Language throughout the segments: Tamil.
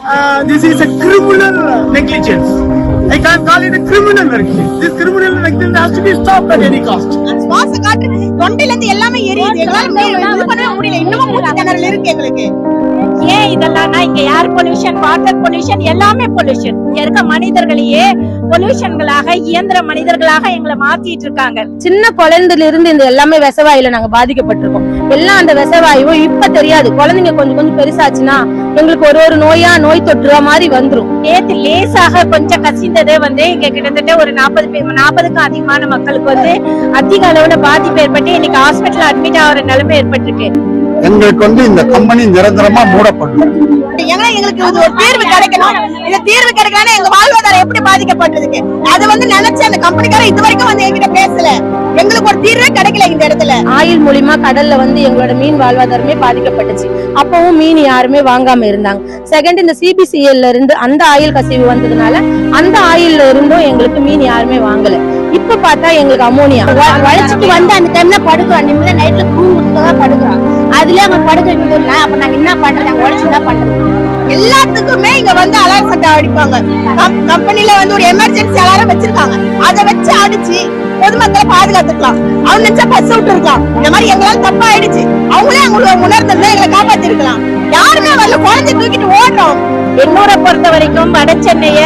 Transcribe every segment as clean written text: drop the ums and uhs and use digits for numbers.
This is a criminal negligence. I can't call it a criminal negligence. This criminal negligence has to be stopped at any cost. சுவாச காற்று தொண்டையில இருந்து எல்லாமே எரியுது. எங்களால இது பண்ணவே முடியல. இன்னும் மூச்சு திணறல் இருக்கு எங்களுக்கு. ஏன் இதெல்லாம் இங்க ஏர் பொல்யூஷன், வாட்டர் பொல்யூஷன், எல்லாமே பொல்யூஷன். இங்க இருக்க மனிதர்களையே பொல்யூஷன்களாக, இயந்திர மனிதர்களாக எங்களை மாத்திட்டு இருக்காங்க. சின்ன குழந்தையில இருந்து இந்த எல்லாமே விஷவாயுல நாங்க பாதிக்கப்பட்டிருக்கோம். எல்லாம் அந்த விஷவாயுவும் இப்ப தெரியாது. குழந்தைங்க கொஞ்சம் கொஞ்சம் பெருசாச்சுன்னா எங்களுக்கு ஒரு நோய் தொற்றுற மாதிரி வந்துரும். நேத்து லேசாக கொஞ்சம் கசிந்ததே இங்க கிட்டத்தட்ட ஒரு 40க்கும் அதிகமான மக்களுக்கு அதிக அளவுல பாதிப்பு ஏற்பட்டு இன்னைக்கு ஹாஸ்பிட்டல் அட்மிட் ஆகிற நிலைமை ஏற்பட்டிருக்கு. எங்களுக்கு இந்த கம்பெனி நிரந்தரமா மூடப்படும். எங்களுக்கு ஒரு தீர்வு கிடைக்கணும். இந்த தீர்வு கிடைக்கலன்னா எங்க வாழ்வாதாரம் எப்படி பாதிக்கப்பட்டிருக்கு அது நினைச்சு அந்த கம்பெனிக்கார இது வரைக்கும் என்கிட்ட பேசல. எங்களுக்கு ஒரு தீர்வே கிடைக்கல இந்த இடத்துல. ஆயில் மூலியமா கடல்ல எங்களோட மீன் வாழ்வாதாரமே பாதிக்கப்பட்டுச்சு. அப்பவும் மீன் யாருமே வாங்காம இருந்தாங்க. செகண்ட், இந்த சிபிசிஎல்ல இருந்து அந்த ஆயில் கசிவு வந்ததுனால அந்த ஆயில்ல இருந்தும் எங்களுக்கு மீன் யாருமே வாங்கல. இப்ப பார்த்தா எங்களுக்கு அமோனியா வளர்ச்சிக்கு அந்த டைம்ல படுக்கிறோம். நிம்மதியா நைட்ல தூங்குறதுக்காக படுக்கிறோம். அதுல அவங்க படுக்க அப்ப நாங்க என்ன பண்றது? நாங்க உழைச்சுதான் பண்றோம். எல்லாத்துக்குமே இங்க அலாரம் சட்டம் அடிப்பாங்க. கம்பெனில ஒரு எமர்ஜென்சி அலாரம் வச்சிருக்காங்க. அதை வச்சு அடிச்சு பொதுமக்களை பாதுகாத்துக்கலாம். அவங்க நினைச்சா பஸ் விட்டு இருக்கலாம். இந்த மாதிரி எங்களால தப்பா ஆயிடுச்சு. அவங்களே அவங்களுக்கு உணர்ந்து எங்களை காப்பாத்தி இருக்கலாம். யாருமே வரல, குழந்தை தூக்கிட்டு ஓடுறோம். எண்ணூரை பொறுத்த வரைக்கும் வட சென்னைய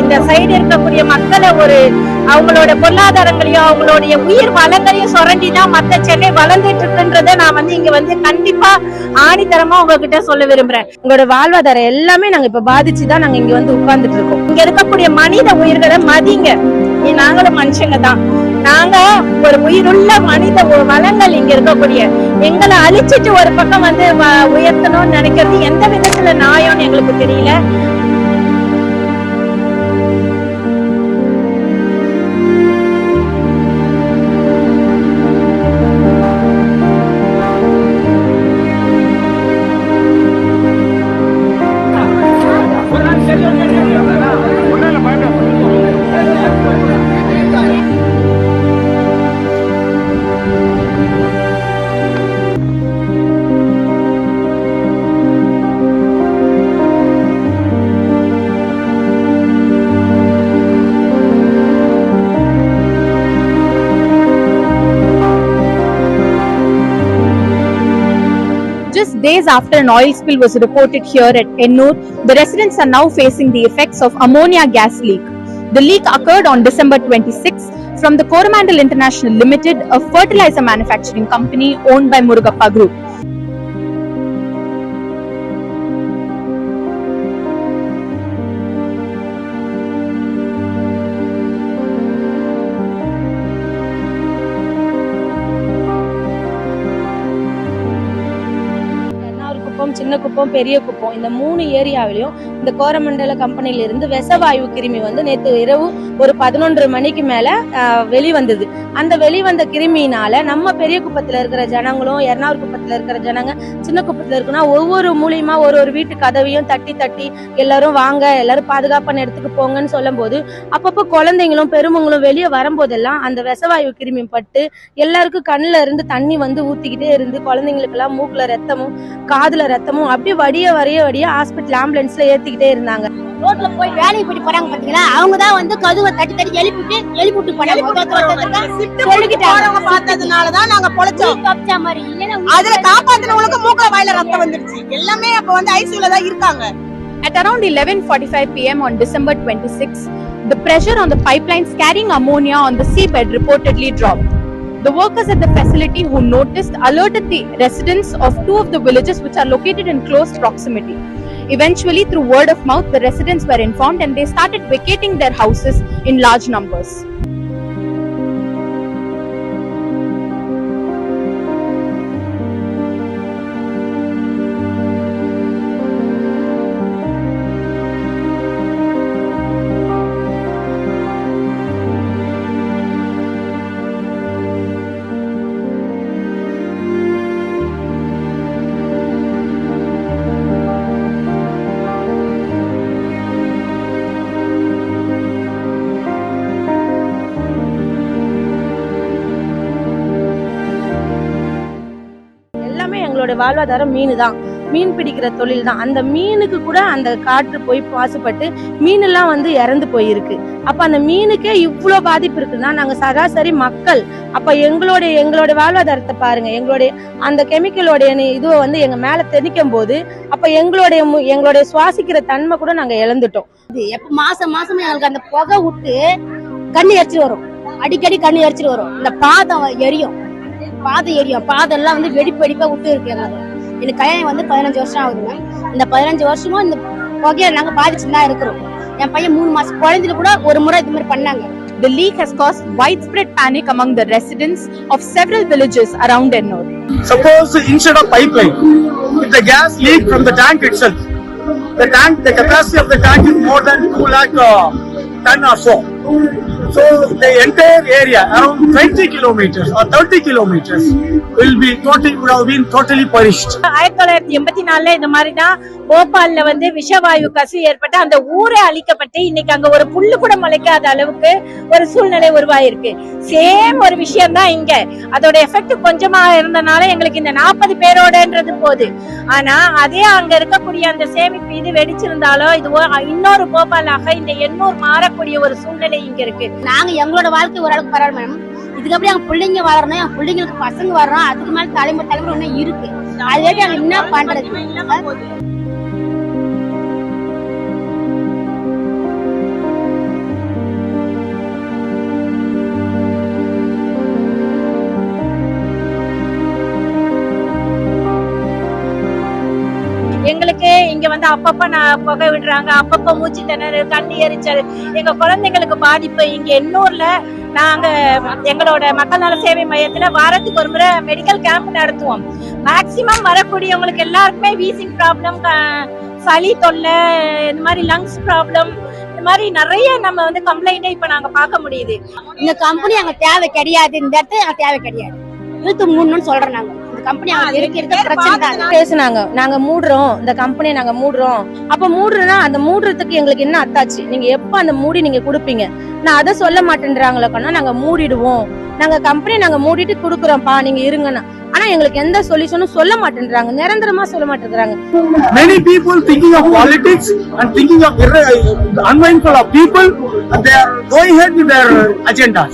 இந்த சைடு இருக்கக்கூடிய மக்களை அவங்களோட பொருளாதாரங்களையும் அவங்களுடைய உயிர் வளங்களையும் சுரண்டிதான் மத்த சென்னை வளர்ந்துட்டு இருக்குன்றத நான் இங்க கண்டிப்பா ஆணித்தரமா உங்ககிட்ட சொல்ல விரும்புறேன். உங்களோட வாழ்வாதாரம் எல்லாமே நாங்க இப்ப பாதிச்சுதான் நாங்க இங்க உட்கார்ந்துட்டு இருக்கோம். இங்க இருக்கக்கூடிய மனித உயிர்களை மதிங்க. நாங்களும் மனுஷங்க தான். நாங்க ஒரு உயிருள்ள மனித வளங்கள் இங்க இருக்கக்கூடிய எங்களை அழிச்சிட்டு ஒரு பக்கம் உயர்த்தணும்னு நினைக்கிறது எந்த விதத்துல நியாயம்னு எங்களுக்கு தெரியல. Just days after an oil spill was reported here at Ennur, the residents are now facing the effects of ammonia gas leak. The leak occurred on December 26 from the Coromandel International Limited, a fertilizer manufacturing company owned by Murugappa Group. சின்ன குப்பம், பெரிய குப்பம், இந்த 3 ஏரியாவிலையும் இந்த கோரமண்டல கம்பெனில இருந்து விஷவாயு கிருமி நேற்று இரவு ஒரு 11 மணிக்கு மேல வெளிவந்தது. அந்த வெளிவந்த கிருமியினால நம்ம பெரிய குப்பத்துல இருக்கிற ஜனங்களும், எர்ணாவூர் குப்பத்துல இருக்கிற ஜனங்க சின்ன குப்பத்துல இருக்குன்னா ஒவ்வொரு மூலியமா ஒரு வீட்டு கதவையும் தட்டி எல்லாரும் வாங்க, எல்லாரும் பாதுகாப்பான இடத்துக்கு போங்கன்னு சொல்லும் போது அப்பப்போ குழந்தைங்களும் பெருமங்களும் வெளியே வரும்போதெல்லாம் அந்த விஷவாயு கிருமி பட்டு எல்லாருக்கும் கண்ணுல இருந்து தண்ணி ஊத்திக்கிட்டே இருந்து குழந்தைங்களுக்கு எல்லாம் மூக்குல ரத்தமும் காதுல ரத்தமும் அப்படியே வடிய ஹாஸ்பிட்டல் ஆம்புலன்ஸ்ல ஏத்திக்கிட்டே இருந்தாங்க. ரோட்ல போய் வேலைக்கு போய் போறாங்க பாத்தீங்களா, அவங்கதான் கதுவை தட்டி எழுப்பிட்டு பார்த்ததுனாலதான் நாங்க பொழைச்சோம். அதுல காப்பாத்தினவங்களுக்கு மூக்குல வாயில ரத்தம் வந்துருச்சு. எல்லாமே அப்ப ஐசியூல தான் இருக்காங்க. At around 11:45 p.m. on December 26, the pressure on the pipelines carrying ammonia on the seabed reportedly dropped. The workers at the facility who noticed alerted the residents of 2 of the villages which are located in close proximity. Eventually, through word of mouth, the residents were informed and they started vacating their houses in large numbers. வாழ்வாதாரம் மீன் தான். மீன் பிடிக்கிற தொழில் தான். அந்த மீனுக்கு கூட அந்த காற்று போய் மாசுபட்டு மீன் எல்லாம் வந்து இறந்து போயிருக்கு. அப்ப அந்த மீனுக்கே இவ்வளவு பாதிப்பு இருக்குன்னா நாங்க சராசரி மக்கள் அப்ப எங்களுடைய வாழ்வாதாரத்தை பாருங்க. எங்களுடைய அந்த கெமிக்கலோடைய இதுவை வந்து எங்க மேல தெளிக்கும் போது அப்ப எங்களுடைய சுவாசிக்கிற தன்மை கூட நாங்க இழந்துட்டோம். எப்ப மாசம் எங்களுக்கு அந்த புகை விட்டு கண்ணு எரிச்சு வரும், அடிக்கடி கண்ணு எரிச்சிட்டு வரும். இந்த பாதம் எரியும், பாதம் எல்லாம் வந்து வெடிப்பா விட்டு இருக்கு. எனக்கு கல்யாணம் வந்து 15 வருஷம் ஆகுதுங்க. இந்த 15 வருஷமும் இந்த புகையை நாங்க பாதிச்சுதான் இருக்கிறோம். என் பையன் 3 மாசம் குழந்தைல கூட ஒரு முறை இது மாதிரி பண்ணாங்க. The leak has caused widespread panic among the residents of several villages around Ennore. Suppose instead of pipeline, if the gas leak from the tank itself, the capacity of the tank is more than 2 lakh ton or so. So the entire area around 20 kilometers or 30 kilometers would have been totally perished. 1984 இந்த மாதிரிதான் போபால்ல வந்து விஷவாயு கசிவு ஏற்பட்டு அந்த ஊரே அழிக்கப்பட்டு இன்னைக்கு அங்க ஒரு புல்லு கூட முளைக்காத அளவுக்கு ஒரு சூழ்நிலை உருவாயிருக்கு. சேம் ஒரு விஷயம் தான் இங்க. அதோட எஃபெக்ட் கொஞ்சமா இருந்தனால எங்களுக்கு இந்த 40 பேரோடன்றது போகுது. ஆனா அதே அங்க இருக்கக்கூடிய அந்த சேமிப்பு இது வெடிச்சிருந்தாலும் இது இன்னொரு போபாலாக இந்த எண்ணூர் மாறக்கூடிய ஒரு சூழ்நிலை இங்க இருக்கு. நாங்க எங்களோட வாழ்க்கை ஓரளவுக்கு பரவாயில்ல மேடம். இதுக்கப்புறம் எங்க பிள்ளைங்க வளரணும், என் பிள்ளைங்களுக்கு பசங்க வர்றோம், அதுக்கு மேல தலைமுறை ஒன்னும் இருக்கு. அதே நாங்க என்ன பண்றது? எங்களுக்கு இங்க வந்து அப்பப்ப புகை விடுறாங்க, அப்பப்ப மூச்சு திணறல், கண்ணு எரிச்சல், எங்க குழந்தைங்களுக்கு பாதிப்பு. இங்க எண்ணூர்ல நாங்க எங்களோட மக்கள் நல சேவை மையத்துல வாரத்துக்கு ஒரு முறை மெடிக்கல் கேம்ப் நடத்துவோம். மேக்சிமம் வரக்கூடியவங்களுக்கு எல்லாருக்குமே வீசிங் ப்ராப்ளம், சளி தொல்லை, இந்த மாதிரி லங்ஸ் ப்ராப்ளம், இந்த மாதிரி நிறைய நம்ம வந்து கம்ப்ளைண்ட் இப்ப நாங்க பார்க்க முடியுது. இந்த கம்பெனி அங்க தேவை கிடையாது, இந்த இடத்துல அங்க தேவை கிடையாது. இழுத்து மூடணும்னு சொல்றோம் நாங்க. கம்பெனி பேசுனாங்க, நாங்க மூடுறோம், இந்த கம்பெனியை நாங்க மூடுறோம். அப்ப மூடுறதுனா அந்த மூடுறதுக்கு எங்களுக்கு என்ன அத்தாச்சு? நீங்க எப்ப அந்த மூடி நீங்க கொடுப்பீங்க? நான் அதை சொல்ல மாட்டேன்றாங்களா? நாங்க மூடிடுவோம், நாங்க கம்பெனி நாங்க மூடிட்டு குடுக்குறோம்ப்பா, நீங்க இருங்கன்னா. ஆனா எங்களுக்கு எந்த சொல்யூஷனும் சொல்ல மாட்டேன்றாங்க, நிரந்தரமா சொல்ல மாட்டேங்கிறாங்க. Many people thinking of politics and thinking of unmindful of people, and they are going ahead with their agendas.